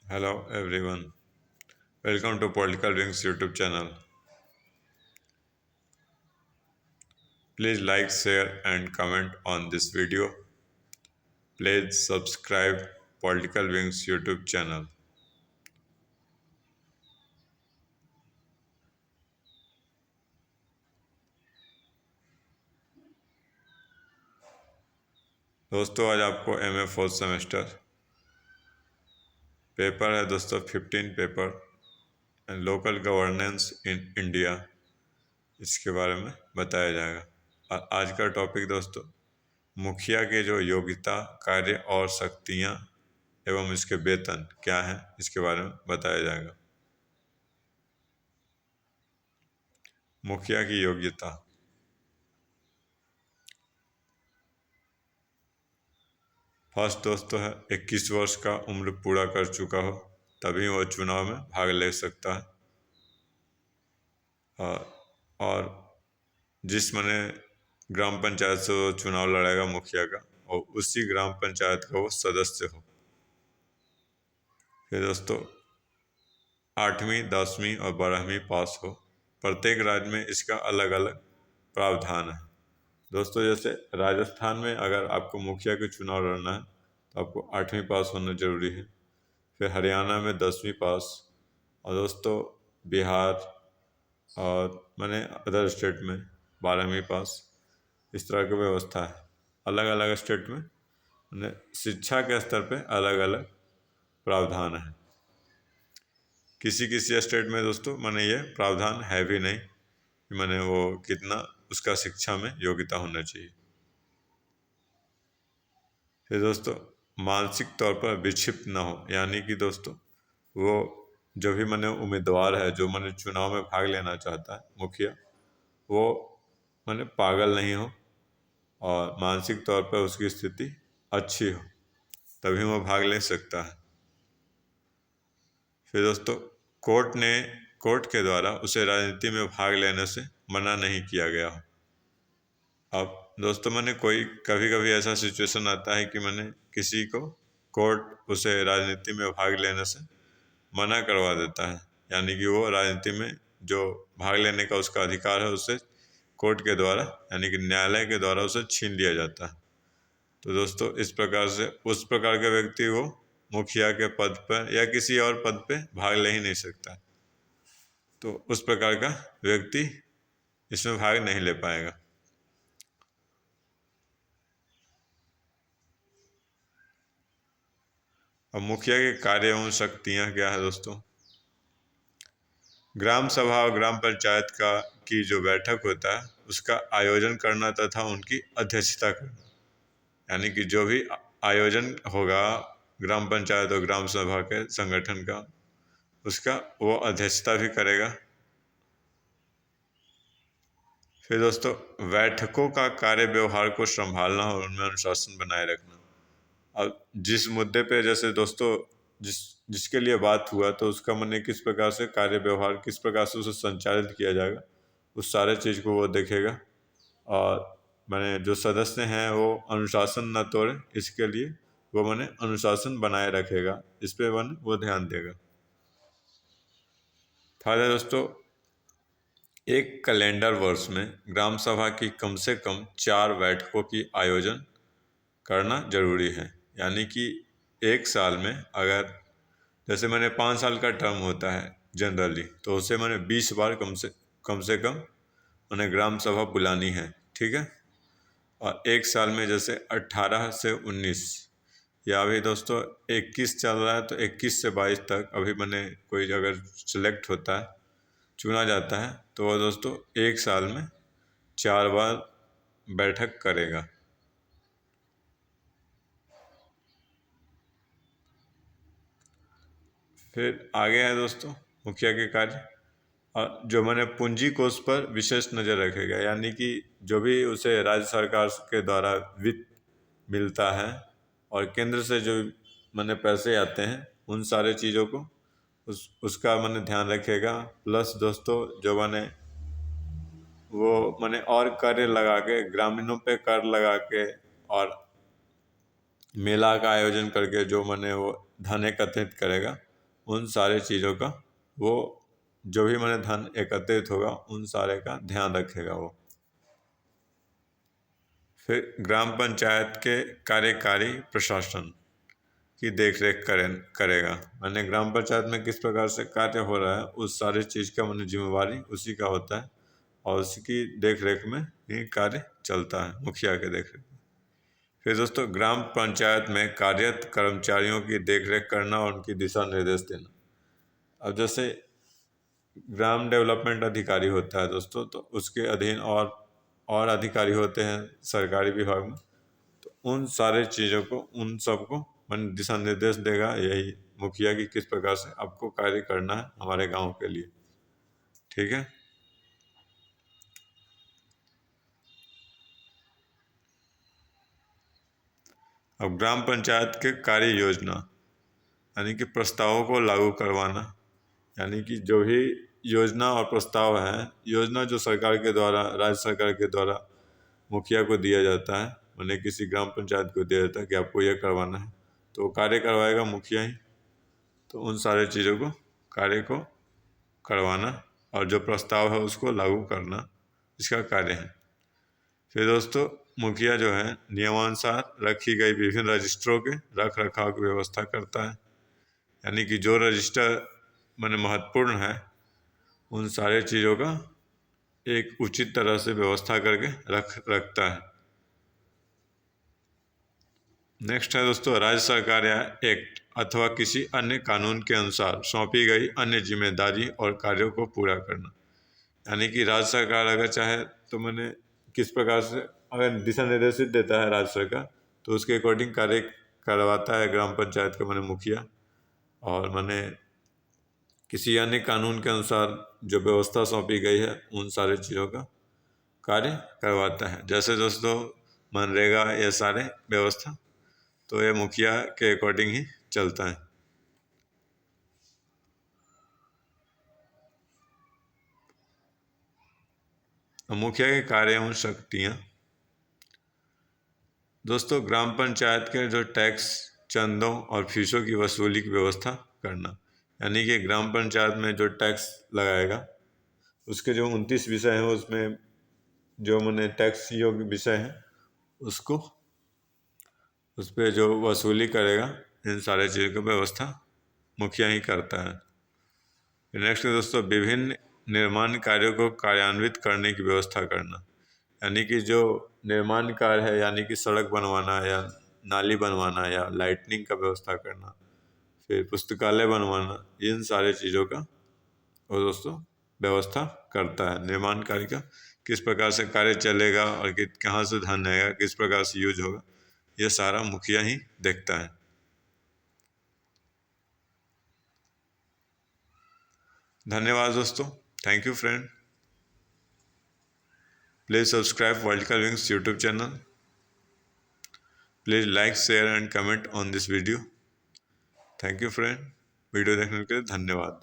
Hello everyone. Welcome to Political Wings YouTube channel. Please like, share and comment on this video. Please subscribe Political Wings YouTube channel. दोस्तों आज आपको MA fourth semester paper है दोस्तों 15 paper and local governance in India, इसके बारे में बताया जाएगा। और आज का टॉपिक दोस्तों मुखिया के जो योग्यता, कार्य और शक्तियाँ एवं इसके वेतन क्या हैं, इसके बारे में बताया जाएगा। मुखिया की योग्यता। फर्स्ट दोस्तों है 21 वर्ष का उम्र पूरा कर चुका हो तभी वो चुनाव में भाग ले सकता है। और जिस मने ग्राम पंचायत से वो चुनाव लड़ेगा मुखिया का, और उसी ग्राम पंचायत का वो सदस्य हो। फिर दोस्तों 8वीं 10वीं और 12वीं पास हो। प्रत्येक राज्य में इसका अलग अलग प्रावधान है। दोस्तों जैसे राजस्थान में अगर आपको मुखिया के चुनाव लड़ना है तो आपको 8वीं पास होना जरूरी है। फिर हरियाणा में 10वीं पास, और दोस्तों बिहार और मैंने अदर स्टेट में 12वीं पास। इस तरह की व्यवस्था है। अलग अलग स्टेट में मैंने शिक्षा के स्तर पे अलग अलग प्रावधान है। किसी किसी स्टेट में दोस्तों मैंने ये प्रावधान है भी नहीं कि मैंने वो कितना उसका शिक्षा में योग्यता होना चाहिए। फिर दोस्तों मानसिक तौर पर विक्षिप्त ना हो, यानी कि दोस्तों वो जो भी मैंने उम्मीदवार है, जो मैंने चुनाव में भाग लेना चाहता है मुखिया, वो मैंने पागल नहीं हो और मानसिक तौर पर उसकी स्थिति अच्छी हो, तभी वो भाग ले सकता है। फिर दोस्तों कोर्ट के द्वारा उसे राजनीति में भाग लेने से मना नहीं किया गया हो। अब दोस्तों मैंने कभी कभी ऐसा सिचुएशन आता है कि मैंने किसी को कोर्ट उसे राजनीति में भाग लेने से मना करवा देता है, यानी कि वो राजनीति में जो भाग लेने का उसका अधिकार है उसे कोर्ट के द्वारा यानी कि न्यायालय के द्वारा उसे छीन लिया जाता है। तो दोस्तों इस प्रकार से उस प्रकार के व्यक्ति को मुखिया के पद पर या किसी और पद पे भाग ले ही नहीं सकता। तो उस प्रकार का व्यक्ति इसमें भाग नहीं ले पाएगा। अब मुखिया के कार्य एवं शक्तियाँ क्या है दोस्तों। ग्राम सभा और ग्राम पंचायत की जो बैठक होता है उसका आयोजन करना तथा उनकी अध्यक्षता करना, यानी कि जो भी आयोजन होगा ग्राम पंचायत और ग्राम सभा के संगठन का, उसका वो अध्यक्षता भी करेगा। फिर दोस्तों बैठकों का कार्य व्यवहार को संभालना और उनमें अनुशासन बनाए रखना। अब जिस मुद्दे पे जैसे दोस्तों जिसके लिए बात हुआ तो उसका मैंने किस प्रकार से कार्य व्यवहार किस प्रकार से उसे संचालित किया जाएगा, उस सारे चीज़ को वो देखेगा। और मैंने जो सदस्य हैं वो अनुशासन न तोड़े, इसके लिए वो मैंने अनुशासन बनाए रखेगा, इस पे मैंने वो ध्यान देगा। फायदा दोस्तों एक कैलेंडर वर्ष में ग्राम सभा की कम से कम 4 बैठकों की आयोजन करना जरूरी है, यानी कि एक साल में अगर जैसे मैंने 5 साल का टर्म होता है जनरली, तो उसे मैंने 20 बार कम से कम मैंने ग्राम सभा बुलानी है, ठीक है। और एक साल में जैसे 18 से 19 या अभी दोस्तों 21 चल रहा है तो 21 से 22 तक अभी मैंने कोई अगर सिलेक्ट होता है, चुना जाता है, तो वो दोस्तों एक साल में 4 बार बैठक करेगा। फिर आगे है दोस्तों मुखिया के कार्य। और जो मैंने पूंजी कोष पर विशेष नज़र रखेगा, यानी कि जो भी उसे राज्य सरकार के द्वारा वित्त मिलता है और केंद्र से जो मैंने पैसे आते हैं उन सारे चीज़ों को उसका मैंने ध्यान रखेगा। प्लस दोस्तों जो मैंने और कर लगा के ग्रामीणों पे कर लगा के और मेला का आयोजन करके जो मैंने वो धन एकत्रित करेगा, उन सारे चीज़ों का वो जो भी मैंने धन एकत्रित होगा उन सारे का ध्यान रखेगा वो। फिर ग्राम पंचायत के कार्यकारी प्रशासन की देख रेख करेगा। मैंने ग्राम पंचायत में किस प्रकार से कार्य हो रहा है उस सारी चीज़ का मैंने जिम्मेवारी उसी का होता है और उसकी देख रेख में ही कार्य चलता है, मुखिया के देख रेख। फिर दोस्तों ग्राम पंचायत में कार्यरत कर्मचारियों की देखरेख करना और उनकी दिशा निर्देश देना। अब जैसे ग्राम डेवलपमेंट अधिकारी होता है दोस्तों, तो उसके अधीन और अधिकारी होते हैं सरकारी विभाग में, तो उन सारे चीज़ों को उन सबको मन दिशा निर्देश देगा यही मुखिया की किस प्रकार से आपको कार्य करना है हमारे गांव के लिए। ठीक है। अब ग्राम पंचायत के कार्य योजना यानी कि प्रस्तावों को लागू करवाना, यानी कि जो भी योजना और प्रस्ताव है, योजना जो सरकार के द्वारा राज्य सरकार के द्वारा मुखिया को दिया जाता है, मैंने किसी ग्राम पंचायत को दिया जाता है कि आपको यह करवाना है, तो कार्य करवाएगा मुखिया ही। तो उन सारे चीज़ों को कार्य को करवाना और जो प्रस्ताव है उसको लागू करना इसका कार्य है। फिर दोस्तों मुखिया जो है नियमानुसार रखी गई विभिन्न रजिस्टरों के रख रखाव की व्यवस्था करता है, यानी कि जो रजिस्टर मैंने महत्वपूर्ण है उन सारे चीज़ों का एक उचित तरह से व्यवस्था करके रखता है। नेक्स्ट है दोस्तों राज्य सरकार या एक्ट अथवा किसी अन्य कानून के अनुसार सौंपी गई अन्य जिम्मेदारी और कार्यों को पूरा करना, यानी कि राज्य सरकार अगर चाहे तो मैंने किस प्रकार से अगर दिशा निर्देशित देता है राज्य सरकार तो उसके अकॉर्डिंग कार्य करवाता है ग्राम पंचायत का मैंने मुखिया, और मैंने किसी अन्य कानून के अनुसार जो व्यवस्था सौंपी गई है उन सारे चीज़ों का कार्य करवाता है। जैसे दोस्तों मनरेगा ये सारे व्यवस्था तो ये मुखिया के अकॉर्डिंग ही चलता है। मुखिया के कार्य एवं शक्तियाँ दोस्तों ग्राम पंचायत के जो टैक्स चंदों और फीसों की वसूली की व्यवस्था करना, यानी कि ग्राम पंचायत में जो टैक्स लगाएगा उसके जो 29 विषय हैं उसमें जो मैंने टैक्स योग्य विषय हैं उसको उस पर जो वसूली करेगा इन सारे चीज़ों की व्यवस्था मुखिया ही करता है। नेक्स्ट दोस्तों विभिन्न निर्माण कार्यों को कार्यान्वित करने की व्यवस्था करना, यानी कि जो निर्माण कार्य है यानी कि सड़क बनवाना या नाली बनवाना या लाइटनिंग का व्यवस्था करना, फिर पुस्तकालय बनवाना, इन सारे चीज़ों का वो दोस्तों व्यवस्था करता है। निर्माण कार्य का किस प्रकार से कार्य चलेगा और कि कहाँ से धन आएगा, किस प्रकार से यूज होगा, ये सारा मुखिया ही देखता है। धन्यवाद दोस्तों, thank you friend. Please subscribe Vertical Wings YouTube channel. Please like, share and comment on this video. Thank you friend. Video देखने के लिए धन्यवाद।